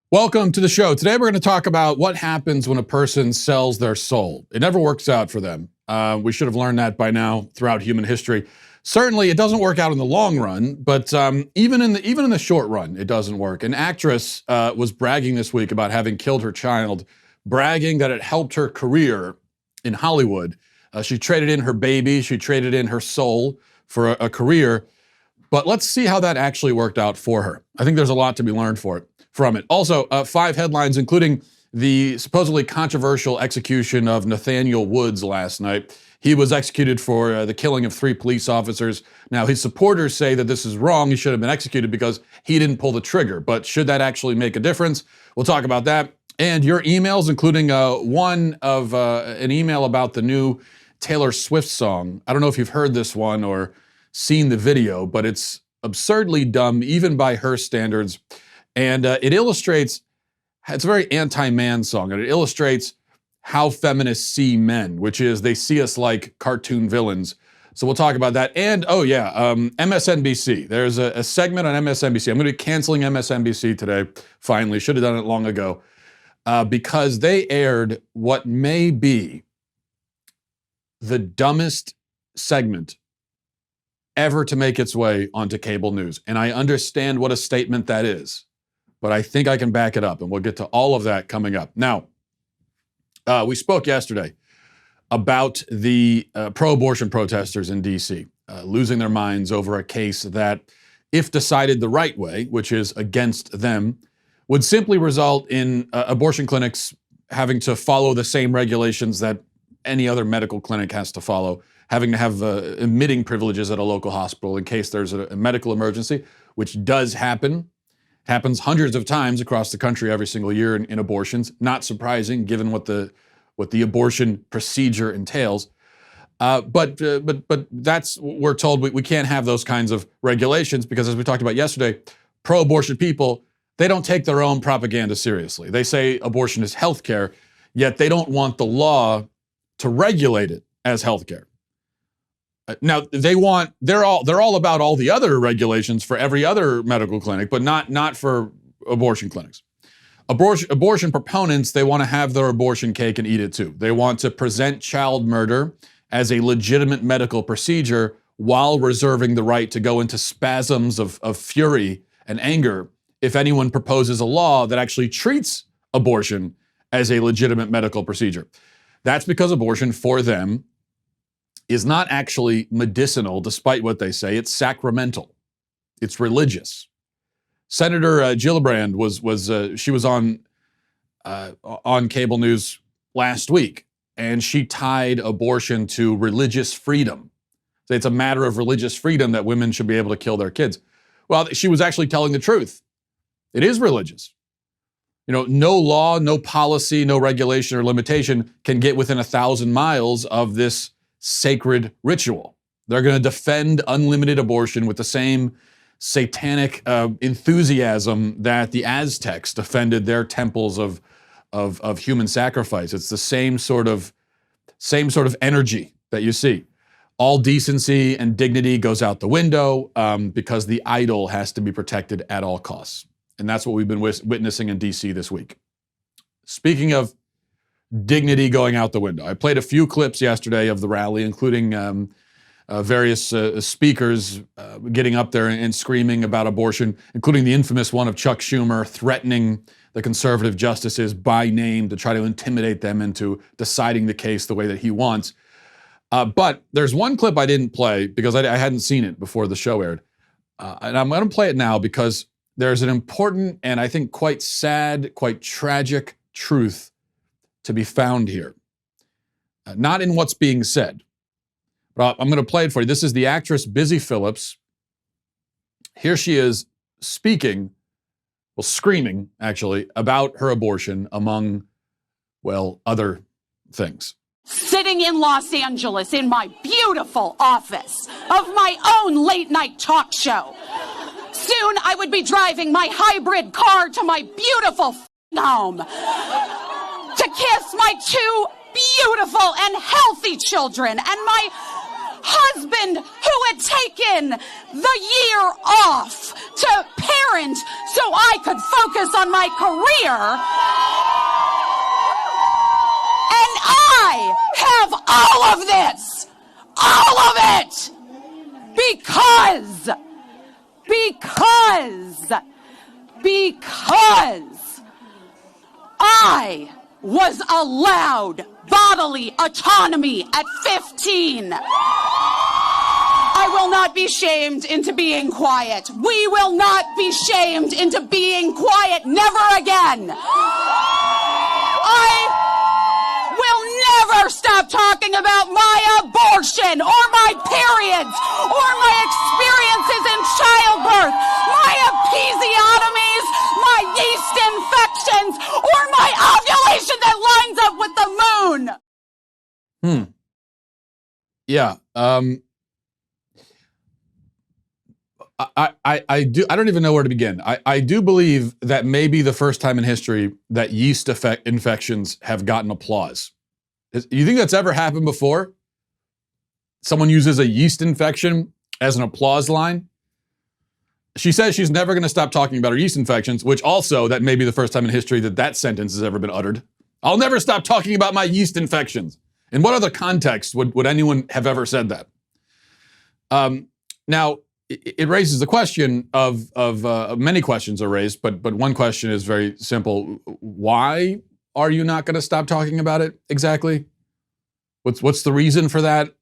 Welcome to the show. Today we're going to talk about what happens when a person sells their soul. It never works out for them. We should have learned that by now throughout human history. Certainly, it doesn't work out in the long run, but even in the short run, it doesn't work. An actress was bragging this week about having killed her child, bragging that it helped her career in Hollywood. She traded in her baby, she traded in her soul for a career. But let's see how that actually worked out for her. I think there's a lot to be learned from it. Also, 5 headlines, including the supposedly controversial execution of Nathaniel Woods last night. He was executed for the killing of 3 police officers. Now, his supporters say that this is wrong. He should have been executed because he didn't pull the trigger. But should that actually make a difference? We'll talk about that. And your emails, including an email about the new Taylor Swift song. I don't know if you've heard this one or seen the video, but it's absurdly dumb, even by her standards. And it illustrates, it's a very anti-man song, and it illustrates how feminists see men, which is they see us like cartoon villains. So we'll talk about that. And, MSNBC. There's a segment on MSNBC. I'm going to be canceling MSNBC today, finally. Should have done it long ago. Because they aired what may be the dumbest segment ever to make its way onto cable news. And I understand what a statement that is, but I think I can back it up, and we'll get to all of that coming up. Now, we spoke yesterday about the pro-abortion protesters in D.C. Losing their minds over a case that, if decided the right way, which is against them, would simply result in abortion clinics having to follow the same regulations that any other medical clinic has to follow, having to have admitting privileges at a local hospital in case there's a medical emergency, which does happen. Happens hundreds of times across the country every single year in abortions. Not surprising, given what the abortion procedure entails. But that's, we're told we can't have those kinds of regulations because, as we talked about yesterday, pro-abortion people, they don't take their own propaganda seriously. They say abortion is healthcare, yet they don't want the law to regulate it as healthcare. Now they're all about all the other regulations for every other medical clinic, but not for abortion clinics. Abortion proponents, they want to have their abortion cake and eat it too. They want to present child murder as a legitimate medical procedure while reserving the right to go into spasms of fury and anger if anyone proposes a law that actually treats abortion as a legitimate medical procedure. That's because abortion for them is not actually medicinal, despite what they say. It's sacramental. It's religious. Senator Gillibrand was on cable news last week, and she tied abortion to religious freedom. So it's a matter of religious freedom that women should be able to kill their kids. Well, she was actually telling the truth. It is religious. No law, no policy, no regulation or limitation can get within 1,000 miles of this sacred ritual. They're going to defend unlimited abortion with the same satanic enthusiasm that the Aztecs defended their temples of human sacrifice. It's the same sort of energy that you see. All decency and dignity goes out the window because the idol has to be protected at all costs. And that's what we've been witnessing in D.C. this week. Speaking of dignity going out the window, I played a few clips yesterday of the rally, including various speakers getting up there and screaming about abortion, including the infamous one of Chuck Schumer threatening the conservative justices by name to try to intimidate them into deciding the case the way that he wants. But there's one clip I didn't play because I hadn't seen it before the show aired. And I'm going to play it now because there's an important and I think quite sad, quite tragic truth to be found here. Not in what's being said. But I'm going to play it for you. This is the actress Busy Phillips. Here she is speaking, screaming actually, about her abortion among, other things. Sitting in Los Angeles in my beautiful office of my own late night talk show. Soon I would be driving my hybrid car to my beautiful home to kiss my 2 beautiful and healthy children and my husband who had taken the year off to parent so I could focus on my career. And I have all of this, all of it, because I was allowed bodily autonomy at 15. I will not be shamed into being quiet. We will not be shamed into being quiet. Never again. I will never stop talking about my abortion or my periods or my experiences in childbirth, my episiotomies, my yeast infections, or my ovulation that lines up with the moon. Yeah. I don't even know where to begin. I do believe that may be the first time in history that yeast infections have gotten applause. You think that's ever happened before? Someone uses a yeast infection as an applause line? She says she's never going to stop talking about her yeast infections, which also, that may be the first time in history that that sentence has ever been uttered. I'll never stop talking about my yeast infections. In what other context would anyone have ever said that? Now, it raises the question of many questions are raised, but one question is very simple. Why are you not going to stop talking about it exactly? What's the reason for that?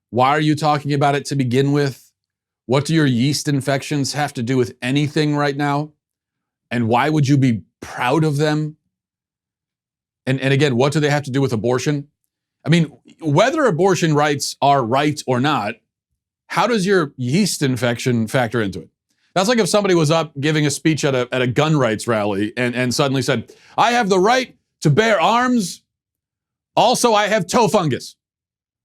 Why are you talking about it to begin with? What do your yeast infections have to do with anything right now? And why would you be proud of them? And again, what do they have to do with abortion? I mean, whether abortion rights are right or not, how does your yeast infection factor into it? That's like if somebody was up giving a speech at a gun rights rally and suddenly said, I have the right to bear arms. Also, I have toe fungus.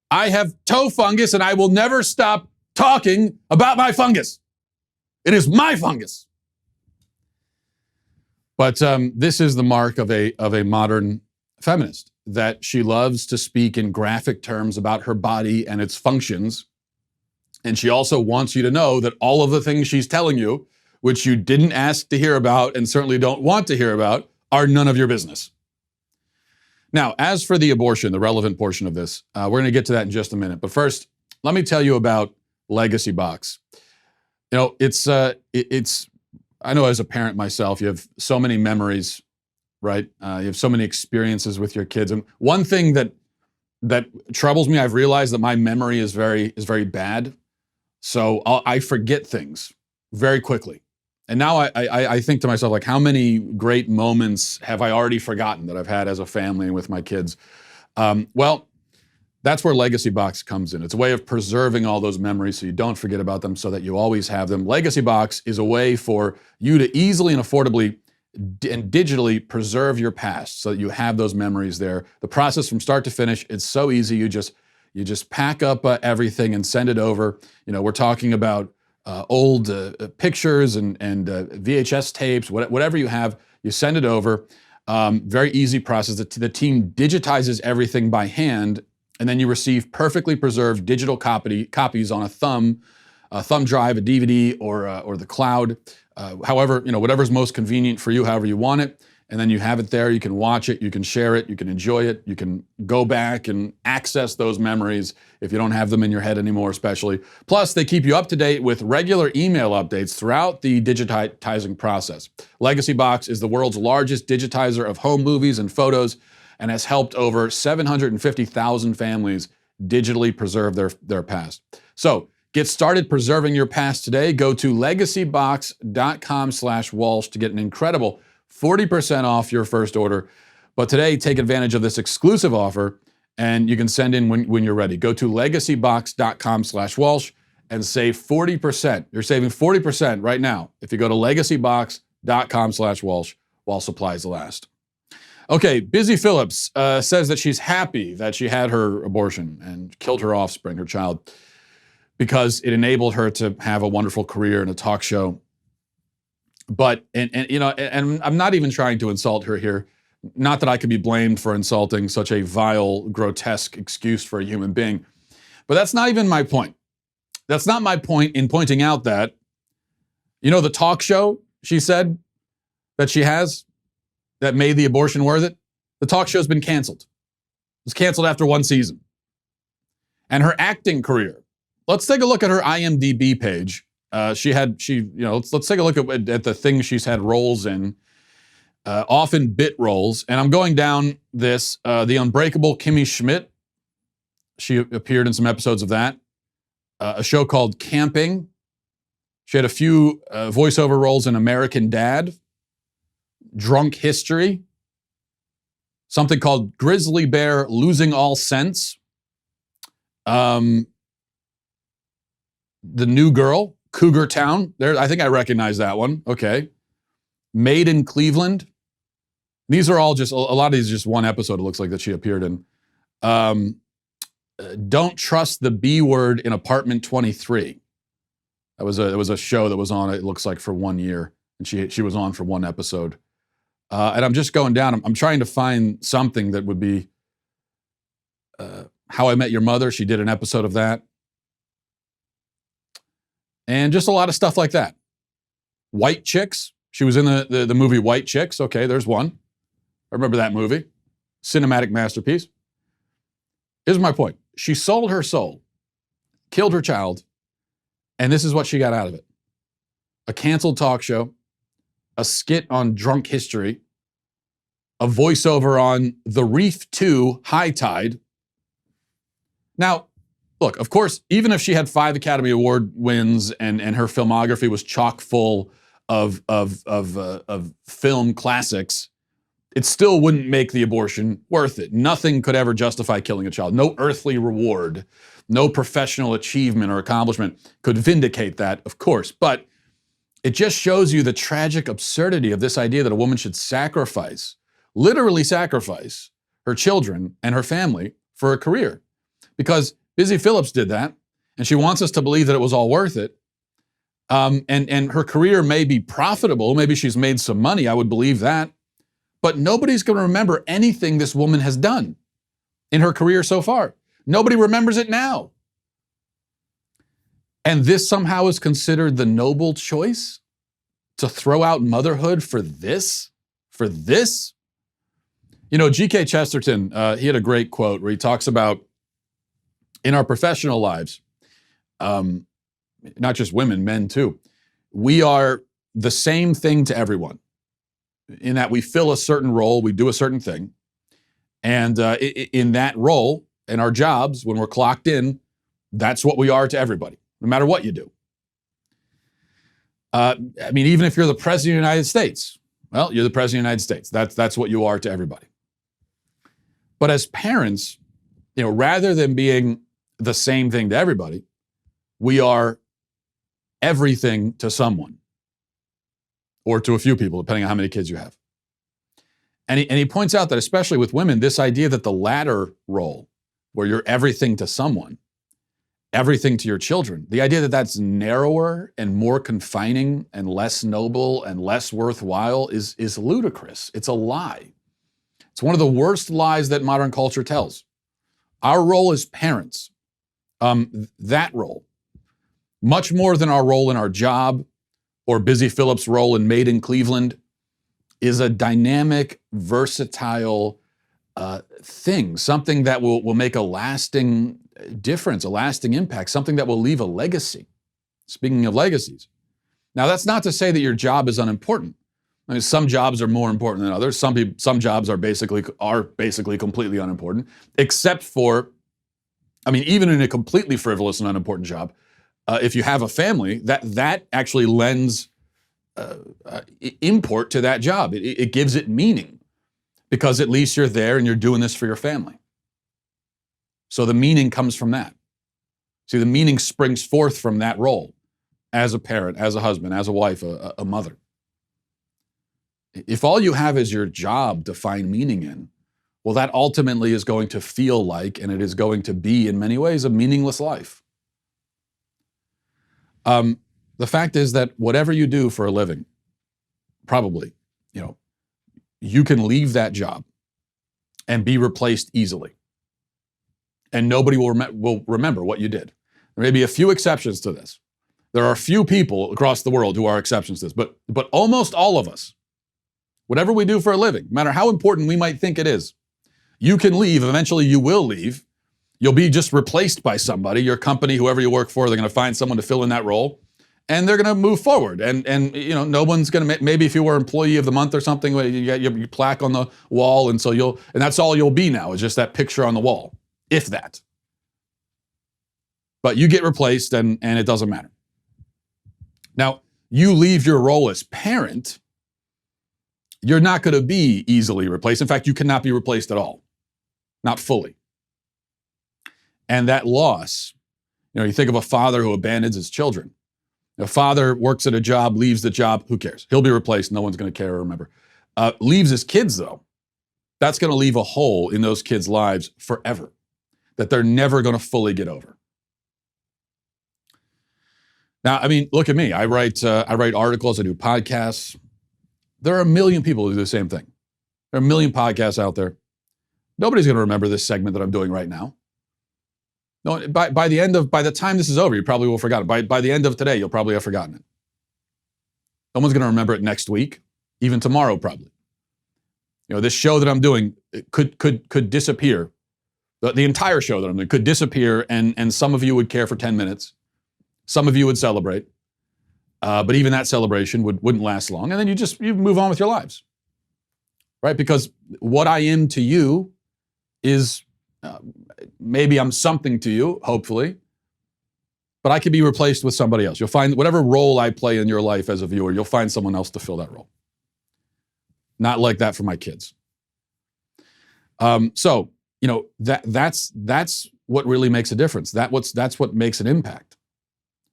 I have toe fungus and I will never stop talking about my fungus. It is my fungus. But this is the mark of a modern feminist, that she loves to speak in graphic terms about her body and its functions. And she also wants you to know that all of the things she's telling you, which you didn't ask to hear about and certainly don't want to hear about, are none of your business. Now, as for the abortion, the relevant portion of this, we're going to get to that in just a minute. But first, let me tell you about Legacy Box. You know, it's I know as a parent myself, you have so many memories, right? You have so many experiences with your kids. And one thing that troubles me, I've realized that my memory is very bad. So I forget things very quickly. And now I think to myself, like, how many great moments have I already forgotten that I've had as a family and with my kids? Well, that's where Legacy Box comes in. It's a way of preserving all those memories so you don't forget about them, so that you always have them. Legacy Box is a way for you to easily and affordably and digitally preserve your past so that you have those memories there. The process from start to finish, it's so easy. You just pack up everything and send it over. You know, we're talking about old pictures and VHS tapes, whatever you have, you send it over. Very easy process. The team digitizes everything by hand, and then you receive perfectly preserved digital copies on a thumb drive, a DVD, or the cloud. However, you know, whatever's most convenient for you, however you want it. And then you have it there, you can watch it, you can share it, you can enjoy it, you can go back and access those memories if you don't have them in your head anymore, especially. Plus, they keep you up to date with regular email updates throughout the digitizing process. Legacy Box is the world's largest digitizer of home movies and photos and has helped over 750,000 families digitally preserve their past. So, get started preserving your past today. Go to legacybox.com/Walsh to get an incredible 40% off your first order. But today, take advantage of this exclusive offer, and you can send in when you're ready. Go to legacybox.com/Walsh and save 40%. You're saving 40% right now if you go to legacybox.com/Walsh while supplies last. Okay, Busy Phillips says that she's happy that she had her abortion and killed her offspring, her child, because it enabled her to have a wonderful career in a talk show. But, and I'm not even trying to insult her here. Not that I could be blamed for insulting such a vile, grotesque excuse for a human being. But that's not even my point. That's not my point in pointing out that, the talk show she said that she has that made the abortion worth it? The talk show's been canceled. It was canceled after one season. And her acting career. Let's take a look at her IMDb page. Let's take a look at the things she's had roles in, often bit roles. And I'm going down this, The Unbreakable Kimmy Schmidt. She appeared in some episodes of that. A show called Camping. She had a few voiceover roles in American Dad, Drunk History, something called Grizzly Bear Losing All Sense, The New Girl, Cougar Town. There, I think I recognize that one. Okay. Made in Cleveland. These are all just, a lot of these just one episode it looks like that she appeared in. Don't Trust the B Word in Apartment 23. It was a show that was on, it looks like, for 1 year. And she was on for one episode. And I'm just going down. I'm trying to find something that would be How I Met Your Mother. She did an episode of that. And just a lot of stuff like that. White Chicks. She was in the movie White Chicks. Okay, there's one. I remember that movie. Cinematic masterpiece. Here's my point. She sold her soul, killed her child, and this is what she got out of it. A canceled talk show, a skit on Drunk History, a voiceover on The Reef 2 High Tide. Now, look, of course, even if she had 5 Academy Award wins and her filmography was chock full of film classics, it still wouldn't make the abortion worth it. Nothing could ever justify killing a child. No earthly reward, no professional achievement or accomplishment could vindicate that, of course. But it just shows you the tragic absurdity of this idea that a woman should sacrifice, literally sacrifice, her children and her family for a career. Because Busy Phillips did that, and she wants us to believe that it was all worth it. And her career may be profitable. Maybe she's made some money. I would believe that. But nobody's going to remember anything this woman has done in her career so far. Nobody remembers it now. And this somehow is considered the noble choice to throw out motherhood for this? For this? G.K. Chesterton, he had a great quote where he talks about in our professional lives, not just women, men too, we are the same thing to everyone. In that we fill a certain role, we do a certain thing. And in that role, in our jobs, when we're clocked in, that's what we are to everybody, no matter what you do. Even if you're the President of the United States, well, you're the President of the United States. That's what you are to everybody. But as parents, rather than being the same thing to everybody, we are everything to someone. Or to a few people, depending on how many kids you have. And he points out that especially with women, this idea that the latter role, where you're everything to someone, everything to your children, the idea that that's narrower and more confining and less noble and less worthwhile is ludicrous. It's a lie. It's one of the worst lies that modern culture tells. Our role as parents, that role, much more than our role in our job, or Busy Phillips' role in Made in Cleveland, is a dynamic, versatile thing, something that will make a lasting difference, a lasting impact, something that will leave a legacy. Speaking of legacies. Now, that's not to say that your job is unimportant. Some jobs are more important than others. Some jobs are basically completely unimportant, except for, even in a completely frivolous and unimportant job, if you have a family, that actually lends import to that job. It gives it meaning because at least you're there and you're doing this for your family. So the meaning comes from that. See, the meaning springs forth from that role as a parent, as a husband, as a wife, a mother. If all you have is your job to find meaning in, well, that ultimately is going to feel like, and it is going to be in many ways, a meaningless life. The fact is that whatever you do for a living, probably, you can leave that job and be replaced easily. and nobody will remember what you did. There may be a few exceptions to this. There are a few people across the world who are exceptions to this, but almost all of us, whatever we do for a living, no matter how important we might think it is, you can leave. Eventually you will leave. You'll be just replaced by somebody. Your company, whoever you work for, they're going to find someone to fill in that role, and they're going to move forward. And no one's going to, maybe if you were employee of the month or something, you got your plaque on the wall, and so that's all you'll be now, is just that picture on the wall, if that. But you get replaced, and it doesn't matter. Now, you leave your role as parent, you're not going to be easily replaced. In fact, you cannot be replaced at all, not fully. And that loss, you think of a father who abandons his children. A father works at a job, leaves the job, who cares? He'll be replaced, no one's going to care or remember. Leaves his kids, though. That's going to leave a hole in those kids' lives forever that they're never going to fully get over. Now, I mean, look at me. I write articles, I do podcasts. There are a million people who do the same thing. There are a million podcasts out there. Nobody's going to remember this segment that I'm doing right now. No, by the time this is over, you probably will have forgotten it. By the end of today, you'll probably have forgotten it. No one's going to remember it next week, even tomorrow probably. This show that I'm doing could disappear. The entire show that I'm doing could disappear, and some of you would care for 10 minutes. Some of you would celebrate, but even that celebration wouldn't last long, and then you move on with your lives, right? Because what I am to you is maybe I'm something to you, hopefully, but I could be replaced with somebody else. You'll find whatever role I play in your life as a viewer, you'll find someone else to fill that role. Not like that for my kids. So that's what really makes a difference. That's what makes an impact.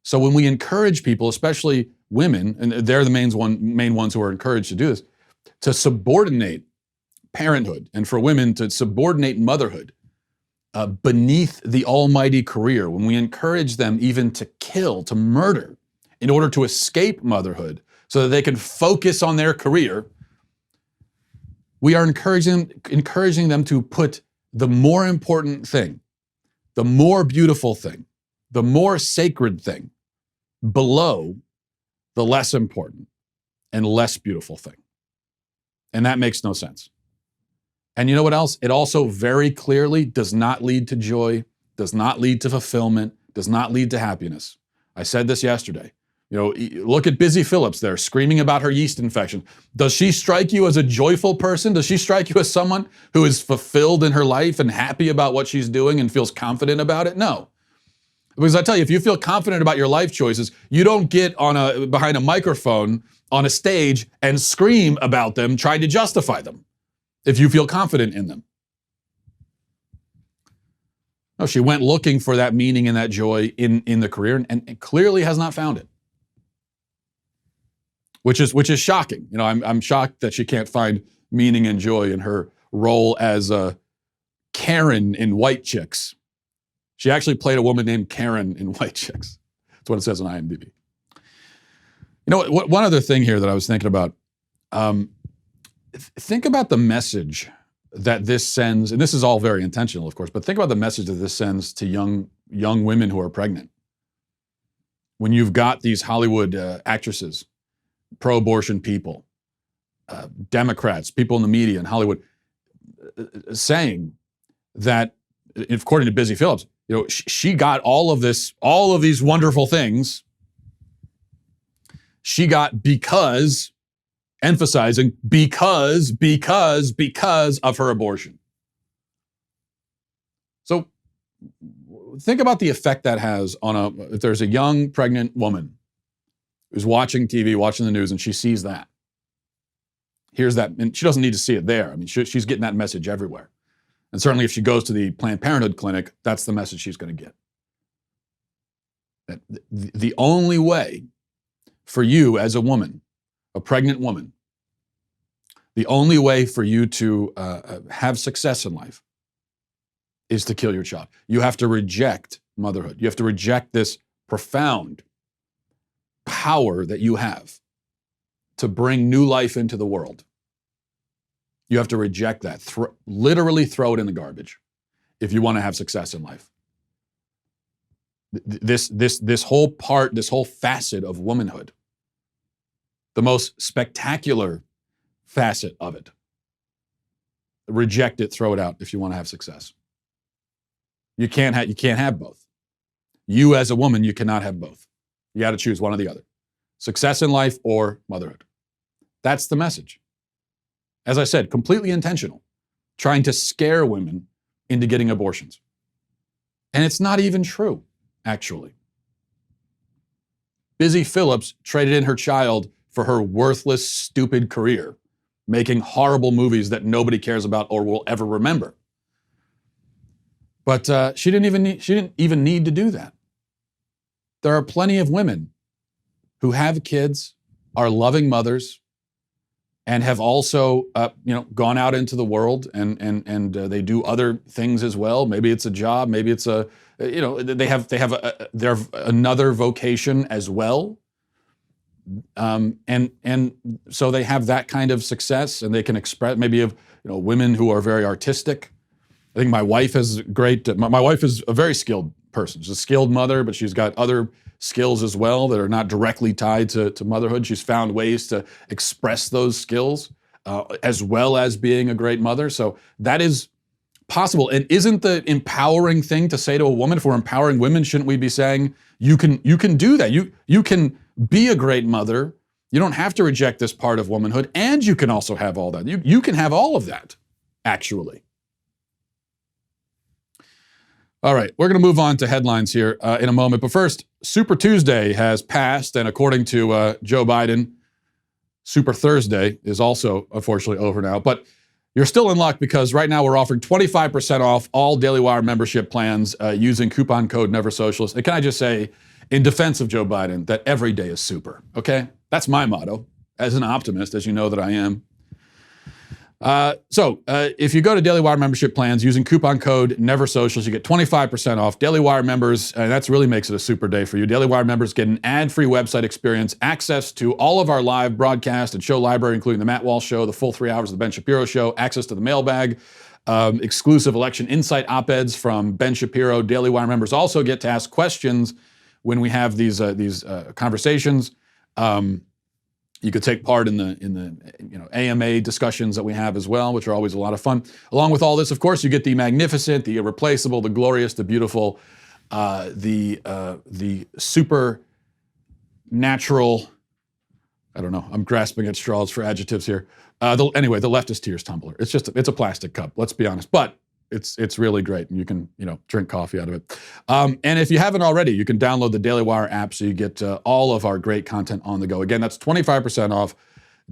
So when we encourage people, especially women, and they're the main ones who are encouraged to do this, to subordinate parenthood, and for women to subordinate motherhood beneath the almighty career, when we encourage them even to kill, to murder, in order to escape motherhood so that they can focus on their career, we are encouraging them to put the more important thing, the more beautiful thing, the more sacred thing below the less important and less beautiful thing. And that makes no sense. And you know what else? It also very clearly does not lead to joy, does not lead to fulfillment, does not lead to happiness. I said this yesterday. Look at Busy Phillips there screaming about her yeast infection. Does she strike you as a joyful person? Does she strike you as someone who is fulfilled in her life and happy about what she's doing and feels confident about it? No. Because I tell you, if you feel confident about your life choices, you don't get behind a microphone on a stage and scream about them, trying to justify them, if you feel confident in them. No, she went looking for that meaning and that joy in the career and clearly has not found it. Which is shocking. I'm shocked that she can't find meaning and joy in her role as a Karen in White Chicks. She actually played a woman named Karen in White Chicks. That's what it says on IMDb. One other thing here that I was thinking about. Think about the message that this sends, and this is all very intentional, of course, but think about the message that this sends to young women who are pregnant. When you've got these Hollywood actresses, pro-abortion people, Democrats, people in the media in Hollywood, saying that, according to Busy Phillips, she got all of these wonderful things. She got because, emphasizing because of her abortion. So think about the effect that has if there's a young pregnant woman who's watching TV, watching the news, and she sees that. Here's that, and she doesn't need to see it there. I mean, she's getting that message everywhere. And certainly if she goes to the Planned Parenthood clinic, that's the message she's going to get. That the only way for you as a woman, a pregnant woman, the only way for you to have success in life is to kill your child. You have to reject motherhood. You have to reject this profound power that you have to bring new life into the world. You have to reject that. Literally throw it in the garbage. if you want to have success in life. This whole facet of womanhood, the most spectacular facet of it. Reject it, throw it out if you want to have success. You can't have both. You as a woman, you cannot have both. You got to choose one or the other. Success in life or motherhood. That's the message. As I said, completely intentional, trying to scare women into getting abortions. And it's not even true, actually. Busy Phillips traded in her child for her worthless, stupid career, making horrible movies that nobody cares about or will ever remember. But she didn't even need to do that. There are plenty of women who have kids, are loving mothers, and have also gone out into the world and they do other things as well. Maybe it's a job, maybe it's they have another vocation as well. And so they have that kind of success, and they can express, maybe of women who are very artistic. I think my wife is great. My wife is a very skilled person. She's a skilled mother, but she's got other skills as well that are not directly tied to motherhood. She's found ways to express those skills as well as being a great mother. So that is possible. And isn't the empowering thing to say to a woman, if we're empowering women, shouldn't we be saying, you can do that. You can be a great mother. You don't have to reject this part of womanhood, and you can also have all that. You can have all of that, actually. All right, we're going to move on to headlines here in a moment. But first, Super Tuesday has passed, and according to Joe Biden, Super Thursday is also unfortunately over now. But you're still in luck, because right now we're offering 25% off all Daily Wire membership plans using coupon code NeverSocialist. And can I just say, in defense of Joe Biden, that every day is super, okay? That's my motto as an optimist, as you know that I am. So if you go to Daily Wire membership plans using coupon code NeverSocialist, you get 25% off. Daily Wire members, and that really makes it a super day for you. Daily Wire members get an ad-free website experience, access to all of our live broadcast and show library, including the Matt Walsh Show, the full 3 hours of the Ben Shapiro Show, access to the mailbag, exclusive election insight op-eds from Ben Shapiro. Daily Wire members also get to ask questions when we have these conversations. You could take part in the AMA discussions that we have as well, which are always a lot of fun. Along with all this, of course, you get the magnificent, the irreplaceable, the glorious, the beautiful, the supernatural. I don't know. I'm grasping at straws for adjectives here. Anyway, the leftist tears tumbler. It's a plastic cup. Let's be honest, but it's really great, and you can drink coffee out of it. And if you haven't already, you can download the Daily Wire app so you get all of our great content on the go. Again, that's 25% off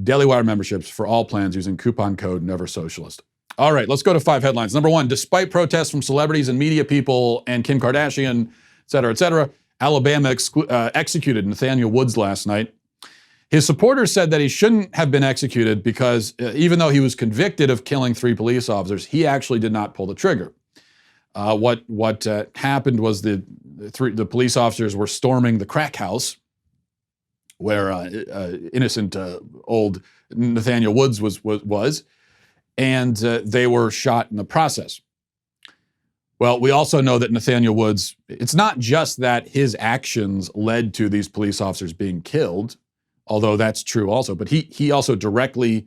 Daily Wire memberships for all plans using coupon code NeverSocialist. All right, let's go to 5 headlines. Number 1, despite protests from celebrities and media people and Kim Kardashian, et cetera, Alabama executed Nathaniel Woods last night. His supporters said that he shouldn't have been executed because even though he was convicted of killing 3 police officers, he actually did not pull the trigger. What happened was the police officers were storming the crack house where innocent old Nathaniel Woods was, and they were shot in the process. Well, we also know that Nathaniel Woods, it's not just that his actions led to these police officers being killed, although that's true also, but he also directly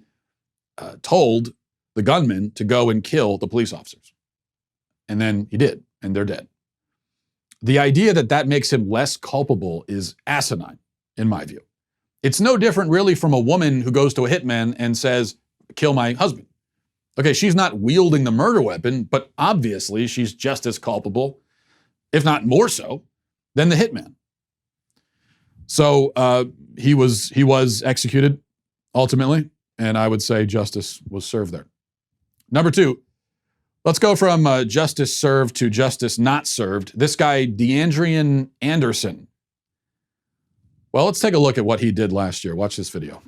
told the gunman to go and kill the police officers. And then he did, and they're dead. The idea that makes him less culpable is asinine, in my view. It's no different really from a woman who goes to a hitman and says, kill my husband. Okay, she's not wielding the murder weapon, but obviously she's just as culpable, if not more so, than the hitman. So he was executed ultimately, and I would say justice was served there. Number 2, let's go from justice served to justice not served. This guy, DeAndrian Anderson. Well, let's take a look at what he did last year. Watch this video.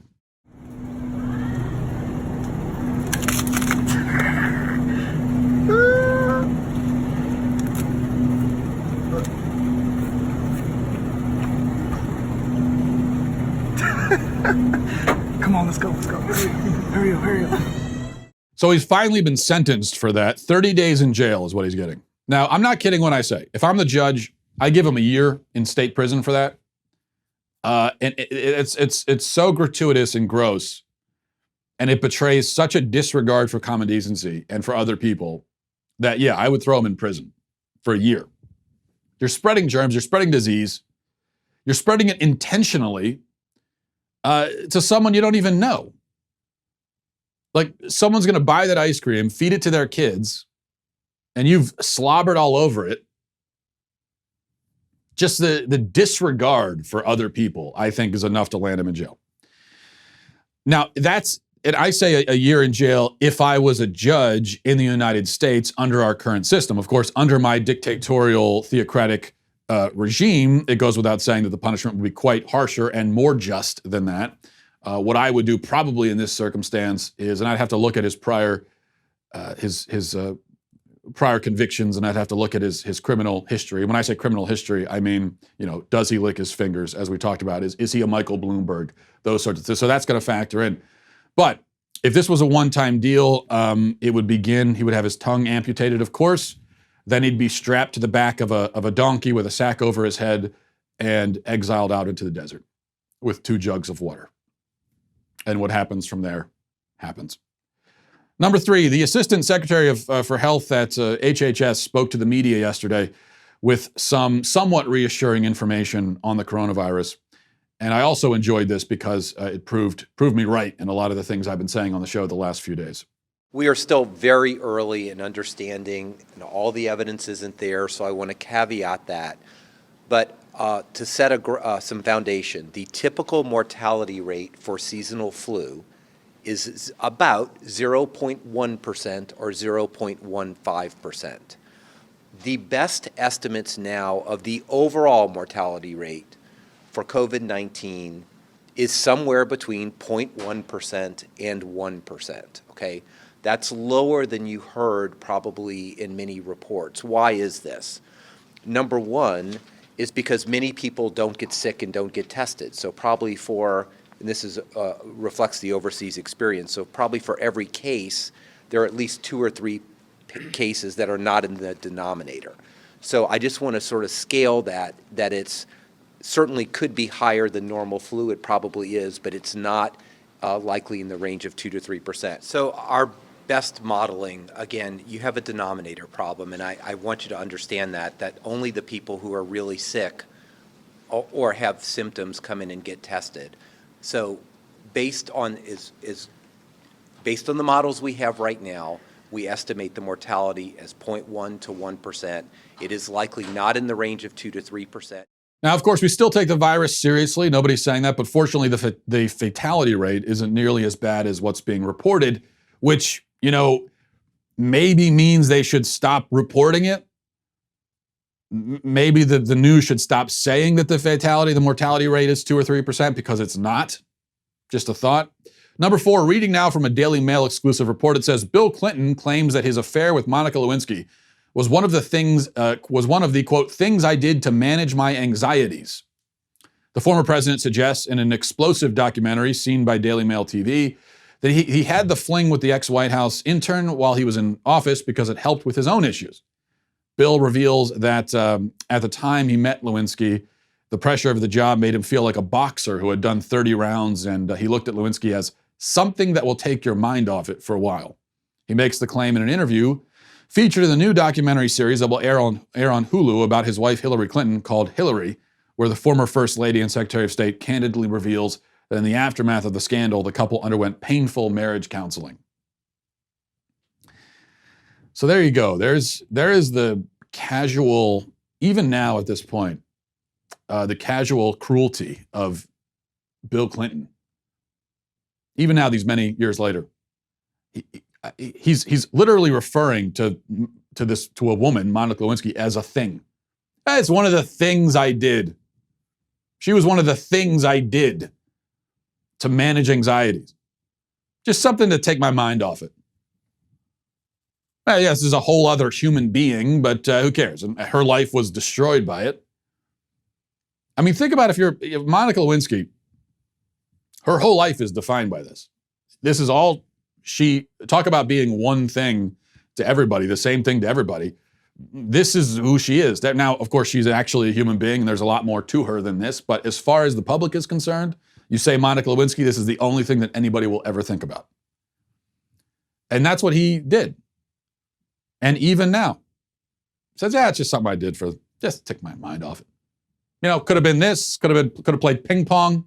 Come on, let's go. Hurry up. So he's finally been sentenced for that. 30 days in jail is what he's getting. Now, I'm not kidding when I say, if I'm the judge, I give him a year in state prison for that. And it's so gratuitous and gross, and it betrays such a disregard for common decency and for other people that, yeah, I would throw him in prison for a year. You're spreading germs, you're spreading disease, you're spreading it intentionally to someone you don't even know. Like, someone's gonna buy that ice cream, feed it to their kids, and you've slobbered all over it. Just the disregard for other people, I think, is enough to land him in jail. Now, and I say a year in jail if I was a judge in the United States under our current system. Of course, under my dictatorial, theocratic regime, it goes without saying that the punishment would be quite harsher and more just than that. What I would do probably in this circumstance is, and I'd have to look at his prior prior convictions, and I'd have to look at his criminal history. When I say criminal history, I mean, does he lick his fingers, as we talked about? Is he a Michael Bloomberg? Those sorts of things. So that's going to factor in. But if this was a one-time deal, it would begin, he would have his tongue amputated, of course. Then he'd be strapped to the back of a donkey with a sack over his head and exiled out into the desert with 2 jugs of water. And what happens from there happens. Number 3, the Assistant Secretary for Health at HHS spoke to the media yesterday with some somewhat reassuring information on the coronavirus. And I also enjoyed this because it proved me right in a lot of the things I've been saying on the show the last few days. We are still very early in understanding, all the evidence isn't there, so I want to caveat that. But to set some foundation, the typical mortality rate for seasonal flu is about 0.1% or 0.15%. The best estimates now of the overall mortality rate for COVID-19 is somewhere between 0.1% and 1%, okay? That's lower than you heard probably in many reports. Why is this? Number one is because many people don't get sick and don't get tested. So probably and this reflects the overseas experience, so probably for every case, there are at least 2 or 3 cases that are not in the denominator. So I just want to sort of scale that it's certainly could be higher than normal flu. It probably is, but it's not likely in the range of 2 to 3%. So our best modeling, again, you have a denominator problem, and I want you to understand that only the people who are really sick or have symptoms come in and get tested. So based on the models we have right now, we estimate the mortality as 0.1 to 1%. It is likely not in the range of 2 to 3%. Now, of course, we still take the virus seriously. Nobody's saying that, but fortunately, the fatality rate isn't nearly as bad as what's being reported, which, maybe means they should stop reporting it. Maybe the news should stop saying that the mortality rate is 2 or 3%, because it's not. Just a thought. Number 4, reading now from a Daily Mail exclusive report, it says Bill Clinton claims that his affair with Monica Lewinsky was one of the quote things I did to manage my anxieties. The former president suggests in an explosive documentary seen by Daily Mail TV that he had the fling with the ex-White House intern while he was in office because it helped with his own issues. Bill reveals that at the time he met Lewinsky, the pressure of the job made him feel like a boxer who had done 30 rounds, and he looked at Lewinsky as something that will take your mind off it for a while. He makes the claim in an interview featured in the new documentary series that will air on Hulu about his wife Hillary Clinton called Hillary, where the former First Lady and Secretary of State candidly reveals that in the aftermath of the scandal, the couple underwent painful marriage counseling. So there you go. There is the casual, even now at this point, the casual cruelty of Bill Clinton. Even now, these many years later, he's literally referring to a woman, Monica Lewinsky, as a thing. It's one of the things I did. She was one of the things I did to manage anxieties. Just something to take my mind off it. Yes, this is a whole other human being, but who cares? And her life was destroyed by it. I mean, think about if Monica Lewinsky, her whole life is defined by this. This is all talk about being one thing to everybody, the same thing to everybody. this is who she is. Now, of course, she's actually a human being, and there's a lot more to her than this. But as far as the public is concerned, you say Monica Lewinsky, this is the only thing that anybody will ever think about. And that's what he did. And even now, says, yeah, it's just something I did just to take my mind off it. You know, could have been this, could have played ping pong.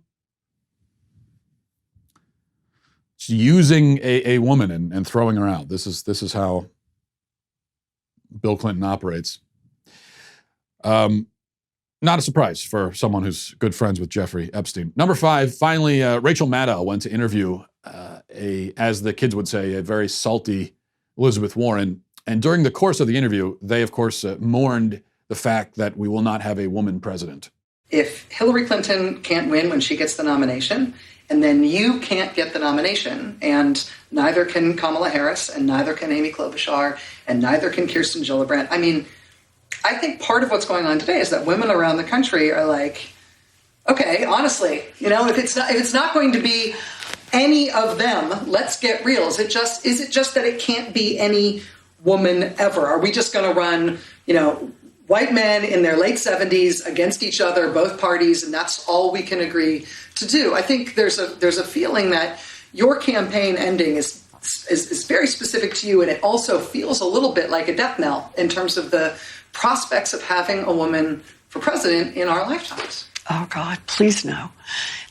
Just using a woman and throwing her out. This is how Bill Clinton operates. Not a surprise for someone who's good friends with Jeffrey Epstein. Number 5, finally, Rachel Maddow went to interview as the kids would say, a very salty Elizabeth Warren. And during the course of the interview, they, of course, mourned the fact that we will not have a woman president. If Hillary Clinton can't win when she gets the nomination, and then you can't get the nomination, and neither can Kamala Harris, and neither can Amy Klobuchar, and neither can Kirsten Gillibrand. I mean, I think part of what's going on today is that women around the country are like, okay, honestly, you know, if it's not going to be any of them, let's get real. Is it just that it can't be any woman ever? Are we just going to run, you know, white men in their late 70s against each other, both parties, and that's all we can agree to do? I think there's a feeling that your campaign ending is very specific to you, and it also feels a little bit like a death knell in terms of the prospects of having a woman for president in our lifetimes. Oh, God, please no.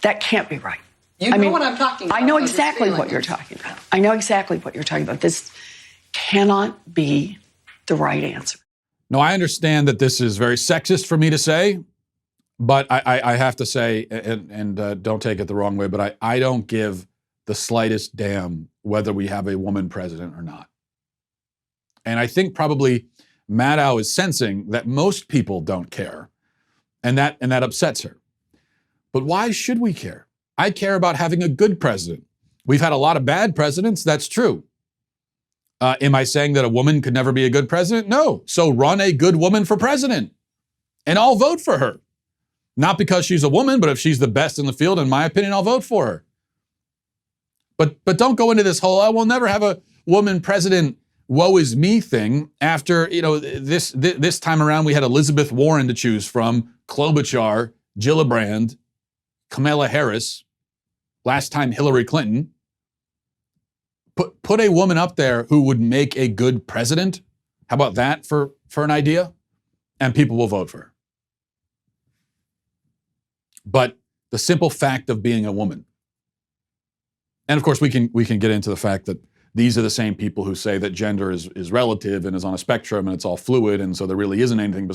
That can't be right. You know what I'm talking about. I know exactly what you're talking about. I know exactly what you're talking about. This cannot be the right answer. No, I understand that this is very sexist for me to say, but I have to say, and don't take it the wrong way, but I don't give the slightest damn whether we have a woman president or not. And I think probably Maddow is sensing that most people don't care, and that upsets her. But why should we care? I care about having a good president. We've had a lot of bad presidents, that's true. Am I saying that a woman could never be a good president? No. So run a good woman for president, and I'll vote for her. Not because she's a woman, but if she's the best in the field, in my opinion, I'll vote for her. But don't go into this whole, I will never have a woman president, woe is me thing. After, you know, this time around, we had Elizabeth Warren to choose from, Klobuchar, Gillibrand, Kamala Harris, last time Hillary Clinton. Put a woman up there who would make a good president. How about that for an idea? And people will vote for her. But the simple fact of being a woman. And of course, we can get into the fact that these are the same people who say that gender is relative and is on a spectrum and it's all fluid, and so there really isn't anything.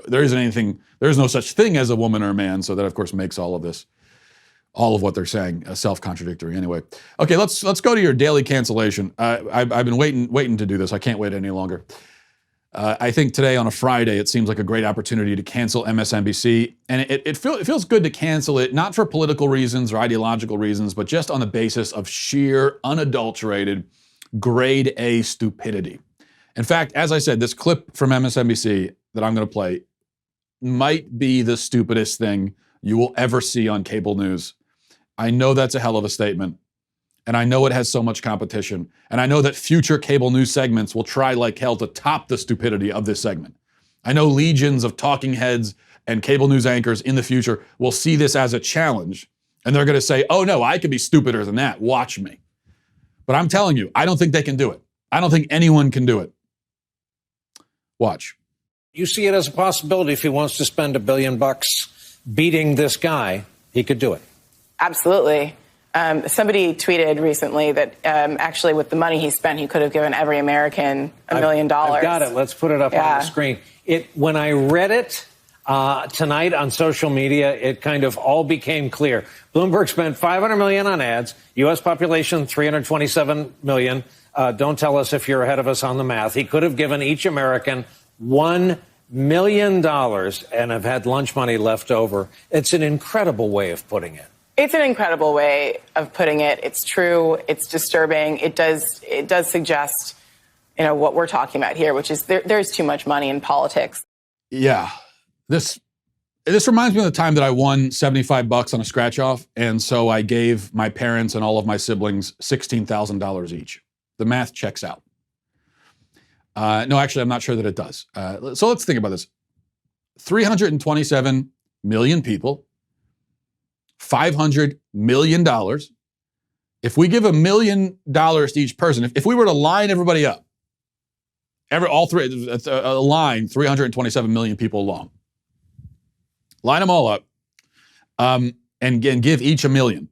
There is no such thing as a woman or a man. So that, of course, makes all of what they're saying self-contradictory. Anyway, okay, let's go to your daily cancellation. I've been waiting to do this. I can't wait any longer. I think today on a Friday, it seems like a great opportunity to cancel MSNBC. And it feels good to cancel it, not for political reasons or ideological reasons, but just on the basis of sheer, unadulterated, grade A stupidity. In fact, as I said, this clip from MSNBC that I'm going to play might be the stupidest thing you will ever see on cable news. I know that's a hell of a statement. And I know it has so much competition. And I know that future cable news segments will try like hell to top the stupidity of this segment. I know legions of talking heads and cable news anchors in the future will see this as a challenge. And they're going to say, oh no, I could be stupider than that. Watch me. But I'm telling you, I don't think they can do it. I don't think anyone can do it. Watch. You see it as a possibility if he wants to spend $1 billion beating this guy, he could do it. Absolutely. Somebody tweeted recently that actually with the money he spent, he could have given every American $1 million. I've got it. Let's put it up on the screen. When I read it tonight on social media, it kind of all became clear. Bloomberg spent $500 million on ads. U.S. population, 327 million. Don't tell us if you're ahead of us on the math. He could have given each American $1 million and have had lunch money left over. It's an incredible way of putting it. It's an incredible way of putting it. It's true. It's disturbing. It does suggest, what we're talking about here, which is there's too much money in politics. Yeah. This reminds me of the time that I won $75 on a scratch off. And so I gave my parents and all of my siblings $16,000 each. The math checks out. No, actually, I'm not sure that it does. So let's think about this. 327 million people, $500 million. If we give $1 million to each person, if we were to line everybody up, all three, a line 327 million people long, line them all up, and give each $1 million,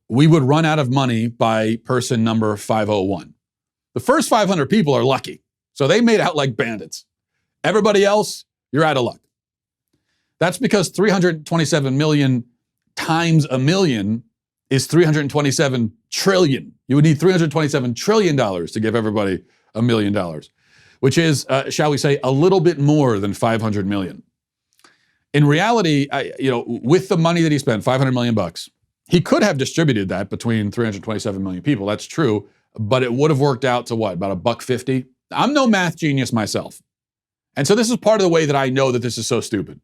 we would run out of money by person number 501. The first 500 people are lucky, so they made out like bandits. Everybody else, you're out of luck. That's because 327 million times $1 million is 327 trillion. You would need $327 trillion to give everybody $1 million, which is, shall we say, a little bit more than 500 million. In reality, with the money that he spent, 500 million bucks, he could have distributed that between 327 million people. That's true, but it would have worked out to what, about $1.50? I'm no math genius myself. And so this is part of the way that I know that this is so stupid.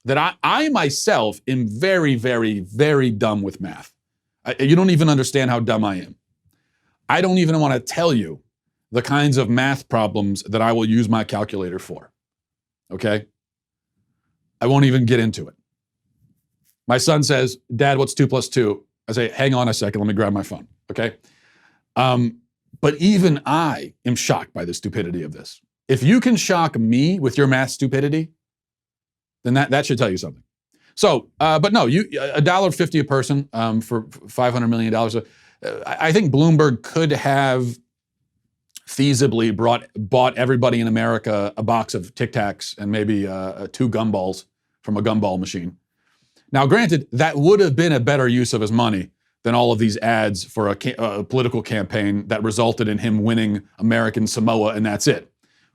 That I myself am very, very, very dumb with math. You don't even understand how dumb I am. I don't even want to tell you the kinds of math problems that I will use my calculator for. Okay? I won't even get into it. My son says, Dad, what's 2 + 2? I say, hang on a second, let me grab my phone. Okay? But even I am shocked by the stupidity of this. If you can shock me with your math stupidity, then that should tell you something. So, but no, $1.50 a person for $500 million. I think Bloomberg could have feasibly bought everybody in America a box of Tic Tacs and maybe 2 gumballs from a gumball machine. Now, granted, that would have been a better use of his money than all of these ads for a political campaign that resulted in him winning American Samoa, and that's it.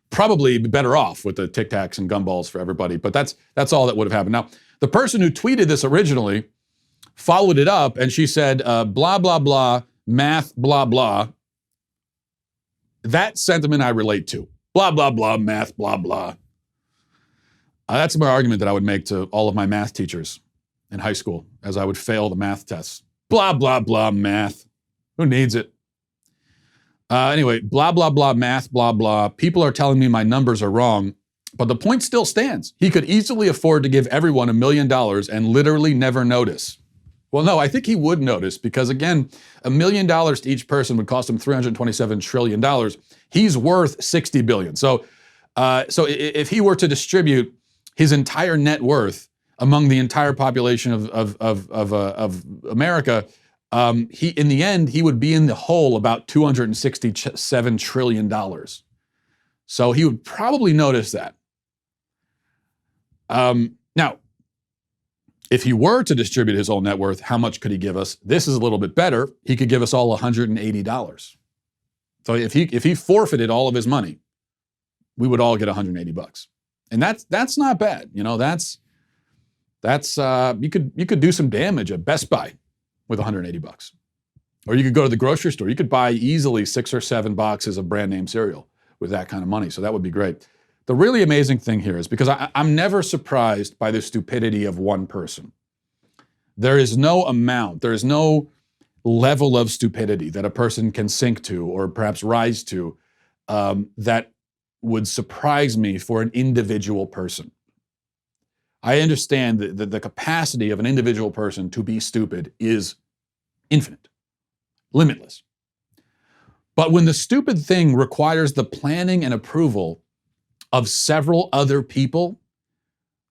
Probably be better off with the Tic Tacs and gumballs for everybody, but that's all that would have happened. Now, the person who tweeted this originally followed it up, and she said, blah, blah, blah, math, blah, blah. That sentiment I relate to. Blah, blah, blah, math, blah, blah. That's my argument that I would make to all of my math teachers in high school as I would fail the math tests. Blah, blah, blah, math. Who needs it? Anyway, blah, blah, blah, math, blah, blah. People are telling me my numbers are wrong, but the point still stands. He could easily afford to give everyone $1 million and literally never notice. Well, no, I think he would notice because, again, $1 million to each person would cost him $327 trillion. He's worth $60 billion. So if he were to distribute his entire net worth among the entire population of America, in the end, he would be in the hole about $267 trillion. So he would probably notice that. Now, if he were to distribute his whole net worth, how much could he give us? This is a little bit better. He could give us all $180. So if he forfeited all of his money, we would all get $180. And that's not bad. You know, that's you could do some damage at Best Buy with $180. Or you could go to the grocery store. You could buy easily 6 or 7 boxes of brand name cereal with that kind of money. So that would be great. The really amazing thing here is because I'm never surprised by the stupidity of one person. There is no amount, there is no level of stupidity that a person can sink to or perhaps rise to that would surprise me for an individual person. I understand that the capacity of an individual person to be stupid is infinite, limitless. But when the stupid thing requires the planning and approval of several other people,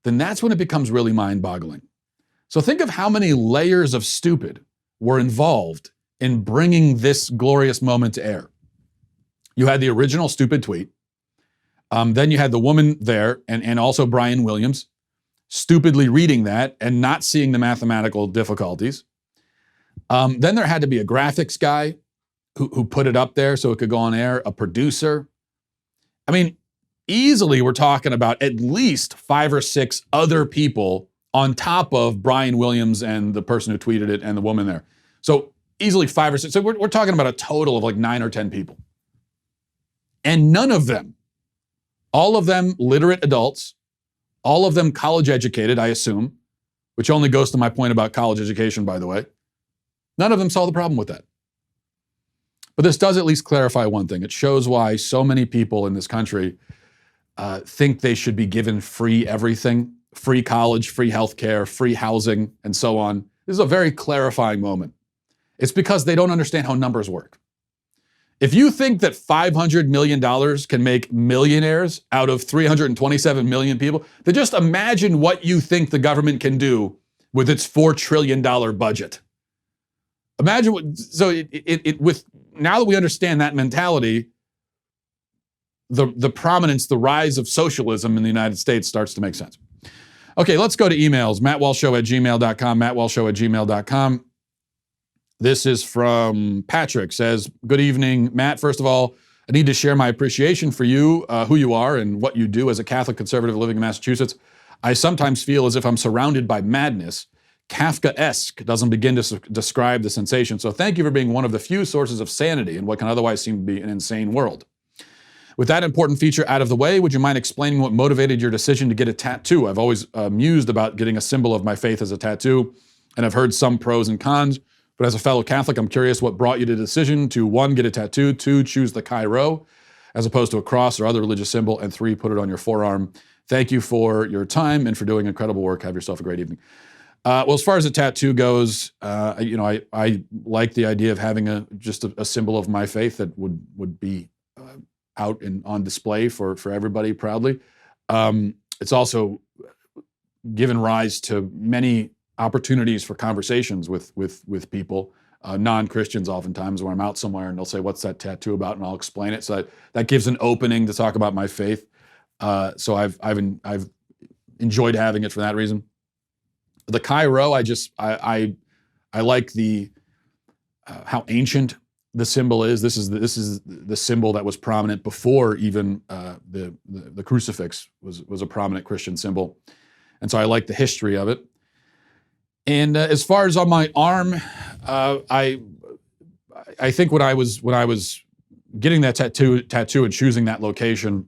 then that's when it becomes really mind-boggling. So think of how many layers of stupid were involved in bringing this glorious moment to air. You had the original stupid tweet. Then you had the woman there, and also Brian Williams, stupidly reading that and not seeing the mathematical difficulties. Then there had to be a graphics guy who put it up there so it could go on air, a producer. I mean, easily we're talking about at least 5 or 6 other people on top of Brian Williams and the person who tweeted it and the woman there. So easily 5 or 6. So we're talking about a total of like 9 or 10 people. And none of them, all of them literate adults, all of them college educated, I assume, which only goes to my point about college education, by the way. None of them saw the problem with that. But this does at least clarify one thing. It shows why so many people in this country think they should be given free everything, free college, free healthcare, free housing, and so on. This is a very clarifying moment. It's because they don't understand how numbers work. If you think that $500 million can make millionaires out of 327 million people, then just imagine what you think the government can do with its $4 trillion budget. Imagine what, so with, now that we understand that mentality, the prominence, the rise of socialism in the United States starts to make sense. Okay, let's go to emails. mattwalshshow@gmail.com, mattwalshshow@gmail.com. This is from Patrick, says, good evening, Matt. First of all, I need to share my appreciation for you, who you are and what you do as a Catholic conservative living in Massachusetts. I sometimes feel as if I'm surrounded by madness. Kafkaesque doesn't begin to describe the sensation. So thank you for being one of the few sources of sanity in what can otherwise seem to be an insane world. With that important feature out of the way, would you mind explaining what motivated your decision to get a tattoo? I've always mused about getting a symbol of my faith as a tattoo, and I've heard some pros and cons. But as a fellow Catholic, I'm curious what brought you to the decision to 1, get a tattoo, 2, choose the Chi Rho, as opposed to a cross or other religious symbol, and 3, put it on your forearm. Thank you for your time and for doing incredible work. Have yourself a great evening. Well, as far as a tattoo goes, I like the idea of having just a symbol of my faith that would be out and on display for everybody proudly. It's also given rise to many opportunities for conversations with people, non-Christians oftentimes, where I'm out somewhere and they'll say, what's that tattoo about? And I'll explain it. So that gives an opening to talk about my faith. So I've enjoyed having it for that reason. The Chi Rho, I like the how ancient the symbol is. This is the symbol that was prominent before even the crucifix was a prominent Christian symbol, and so I like the history of it. And as far as on my arm, I think when I was getting that tattoo and choosing that location,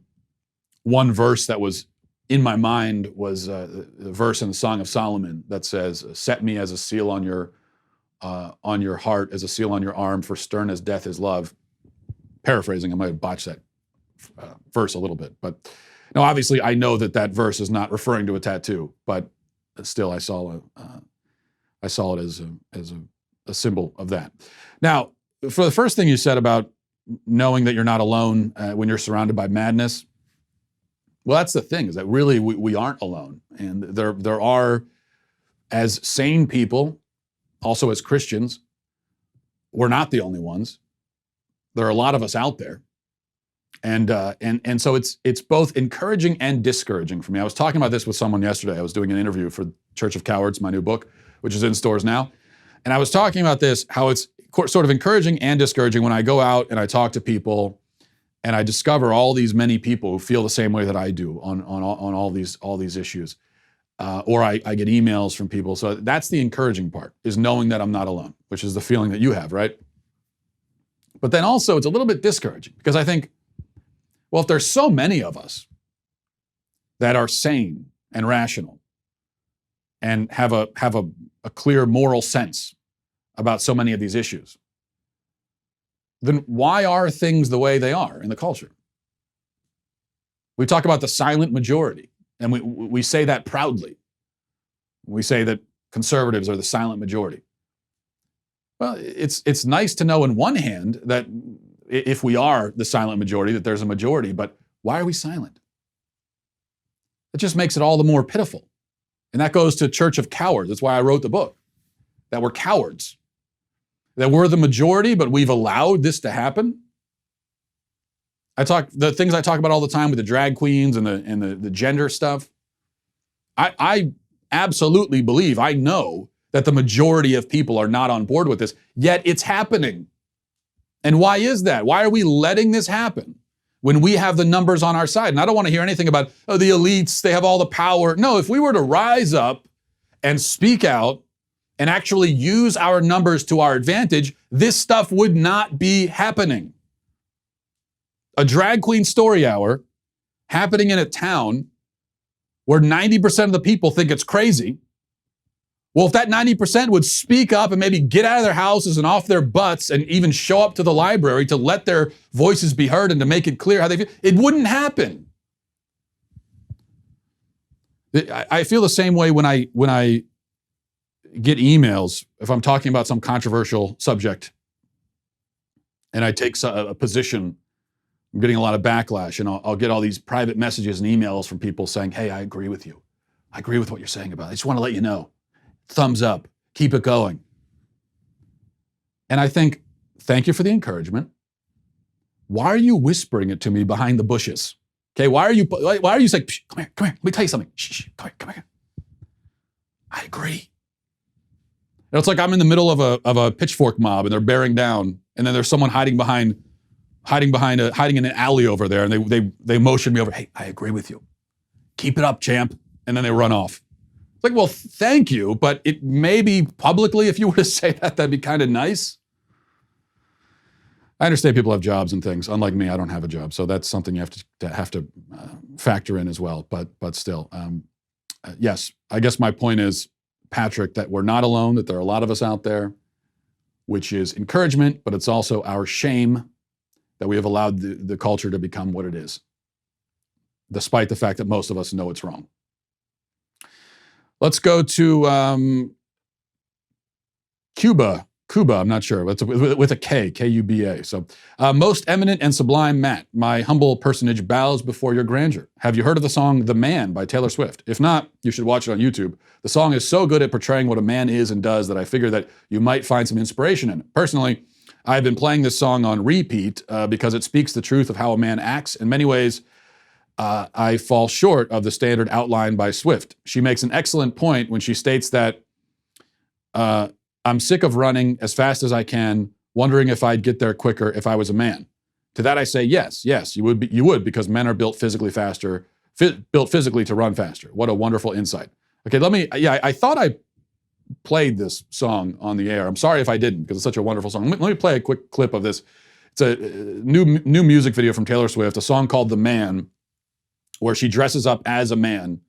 one verse that was in my mind was the verse in the Song of Solomon that says, "Set me as a seal on your heart, as a seal on your arm, for stern as death is love." Paraphrasing, I might have botched that verse a little bit, but no, obviously I know that verse is not referring to a tattoo, but still I saw it as a symbol of that. Now, for the first thing you said about knowing that you're not alone when you're surrounded by madness, well, that's the thing, is that really we aren't alone. And there are, as sane people, also as Christians, we're not the only ones. There are a lot of us out there. And so it's both encouraging and discouraging for me. I was talking about this with someone yesterday. I was doing an interview for Church of Cowards, my new book, which is in stores now. And I was talking about this, how it's sort of encouraging and discouraging when I go out and I talk to people and I discover all these many people who feel the same way that I do on all these issues. Or I get emails from people. So that's the encouraging part, is knowing that I'm not alone, which is the feeling that you have, right? But then also it's a little bit discouraging, because I think, well, if there's so many of us that are sane and rational and have a clear moral sense about so many of these issues, then why are things the way they are in the culture? We talk about the silent majority, and we say that proudly. We say that conservatives are the silent majority. Well, it's nice to know in one hand that if we are the silent majority, that there's a majority, but why are we silent? It just makes it all the more pitiful. And that goes to Church of Cowards. That's why I wrote the book, that we're cowards, that we're the majority, but we've allowed this to happen. The things I talk about all the time with the drag queens and the gender stuff. I absolutely believe, I know that the majority of people are not on board with this, yet it's happening. And why is that? Why are we letting this happen when we have the numbers on our side? And I don't want to hear anything about, oh, the elites, they have all the power. No, if we were to rise up and speak out and actually use our numbers to our advantage, this stuff would not be happening. A drag queen story hour happening in a town where 90% of the people think it's crazy, Well, if that 90% would speak up and maybe get out of their houses and off their butts and even show up to the library to let their voices be heard and to make it clear how they feel, it wouldn't happen. I feel the same way when I get emails, if I'm talking about some controversial subject and I take a position, I'm getting a lot of backlash, and I'll get all these private messages and emails from people saying, hey, I agree with you. I agree with what you're saying about it. I just want to let you know. Thumbs up, keep it going. And I think, thank you for the encouragement. Why are you whispering it to me behind the bushes? Okay, why are you saying, come here, let me tell you something. Shh, come here. I agree. It's like I'm in the middle of a pitchfork mob and they're bearing down, and then there's someone hiding in an alley over there, and they motion me over. Hey, I agree with you. Keep it up, champ. And then they run off. It's like, well, thank you, but it maybe publicly, if you were to say that, that'd be kind of nice. I understand people have jobs and things. Unlike me, I don't have a job, so that's something you have to factor in as well. But still, yes, I guess my point is, Patrick, that we're not alone. That there are a lot of us out there, which is encouragement, but it's also our shame that we have allowed the culture to become what it is, despite the fact that most of us know it's wrong. Let's go to Cuba, I'm not sure, but it's with a K, K-U-B-A. So, most eminent and sublime Matt, my humble personage bows before your grandeur. Have you heard of the song The Man by Taylor Swift? If not, you should watch it on YouTube. The song is so good at portraying what a man is and does that I figure that you might find some inspiration in it. Personally, I've been playing this song on repeat because it speaks the truth of how a man acts. In many ways, I fall short of the standard outlined by Swift. She makes an excellent point when she states that I'm sick of running as fast as I can, wondering if I'd get there quicker if I was a man. To that I say, yes, you would, because men are built physically to run faster. What a wonderful insight. Okay, I thought I played this song on the air. I'm sorry if I didn't, because it's such a wonderful song. Let me play a quick clip of this. It's a new music video from Taylor Swift, a song called The Man, where she dresses up as a man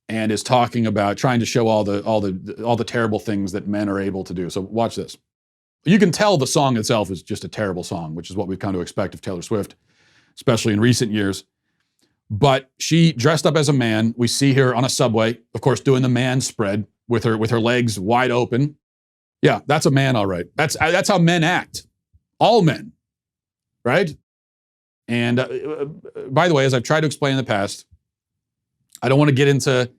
and is talking about trying to show all the terrible things that men are able to do. So watch this. You can tell the song itself is just a terrible song, which is what we've come to expect of Taylor Swift, especially in recent years. But she dressed up as a man. We see her on a subway, of course, doing the man spread with her legs wide open. Yeah, that's a man, all right. That's how men act. All men, right? And by the way, as I've tried to explain in the past, I don't want to get into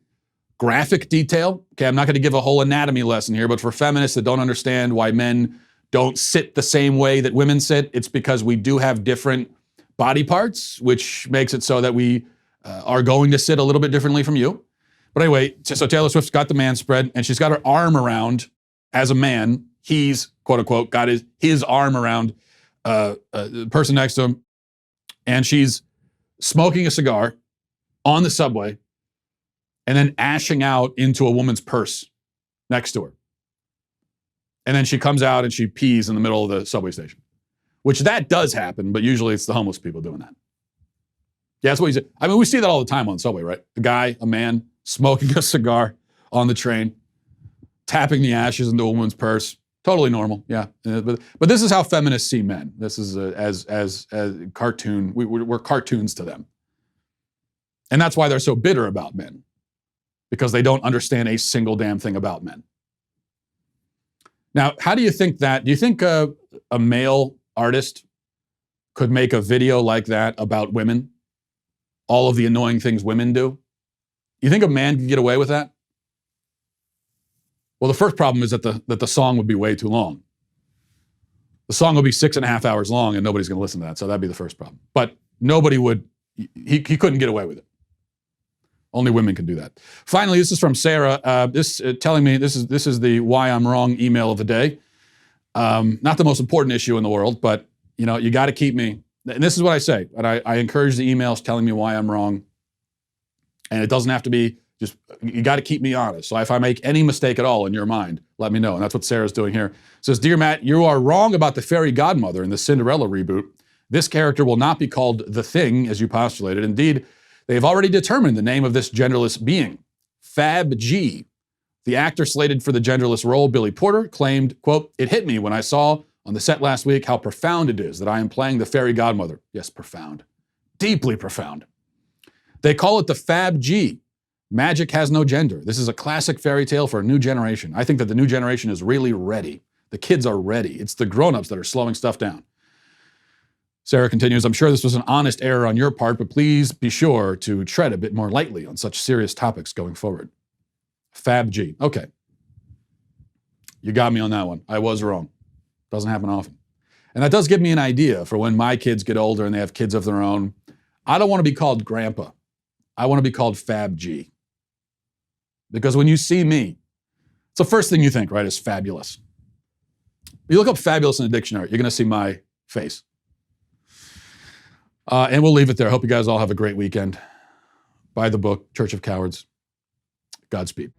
graphic detail. Okay, I'm not going to give a whole anatomy lesson here, but for feminists that don't understand why men don't sit the same way that women sit, it's because we do have different body parts, which makes it so that we are going to sit a little bit differently from you. But anyway, so Taylor Swift's got the man spread, and she's got her arm around, as a man, he's, quote unquote, got his arm around the person next to him, and she's smoking a cigar on the subway and then ashing out into a woman's purse next to her. And then she comes out and she pees in the middle of the subway station, which that does happen, but usually it's the homeless people doing that. Yeah, that's what he said. I mean, we see that all the time on the subway, right? A man, smoking a cigar on the train, tapping the ashes into a woman's purse. Totally normal, yeah. But this is how feminists see men. This is as cartoon. We're cartoons to them. And that's why they're so bitter about men, because they don't understand a single damn thing about men. Now, how do you think that? Do you think a male artist could make a video like that about women? All of the annoying things women do? You think a man could get away with that? Well, the first problem is that the song would be way too long. The song will be 6.5 hours long and nobody's going to listen to that. So that'd be the first problem. But nobody would, he couldn't get away with it. Only women can do that. Finally, this is from Sarah. Telling me this is the why I'm wrong email of the day. Not the most important issue in the world, but you got to keep me. And this is what I say. And I encourage the emails telling me why I'm wrong. And it doesn't have to be just, you got to keep me honest. So if I make any mistake at all in your mind, let me know. And that's what Sarah's doing here. It says, Dear Matt, you are wrong about the fairy godmother in the Cinderella reboot. This character will not be called the Thing, as you postulated. Indeed, they have already determined the name of this genderless being, Fab G. The actor slated for the genderless role, Billy Porter, claimed, quote, "It hit me when I saw on the set last week how profound it is that I am playing the fairy godmother." Yes, profound. Deeply profound. They call it the Fab G. Magic has no gender. This is a classic fairy tale for a new generation. I think that the new generation is really ready. The kids are ready. It's the grown-ups that are slowing stuff down. Sarah continues, "I'm sure this was an honest error on your part, but please be sure to tread a bit more lightly on such serious topics going forward." Fab G. Okay. You got me on that one. I was wrong. Doesn't happen often. And that does give me an idea for when my kids get older and they have kids of their own. I don't want to be called Grandpa. I want to be called Fab G. Because when you see me, it's the first thing you think, right, is fabulous. You look up fabulous in the dictionary, you're going to see my face. And we'll leave it there. Hope you guys all have a great weekend. Buy the book, Church of Cowards. Godspeed.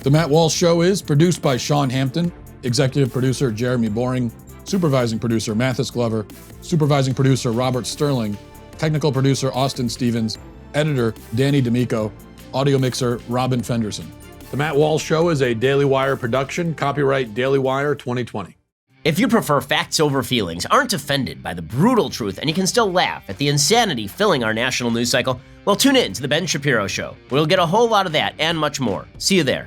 The Matt Walsh Show is produced by Sean Hampton, executive producer Jeremy Boring, supervising producer Mathis Glover, supervising producer Robert Sterling, technical producer Austin Stevens, editor Danny D'Amico, audio mixer Robin Fenderson. The Matt Walsh Show is a Daily Wire production, copyright Daily Wire 2020. If you prefer facts over feelings, aren't offended by the brutal truth, and you can still laugh at the insanity filling our national news cycle, well, tune in to The Ben Shapiro Show. We'll get a whole lot of that and much more. See you there.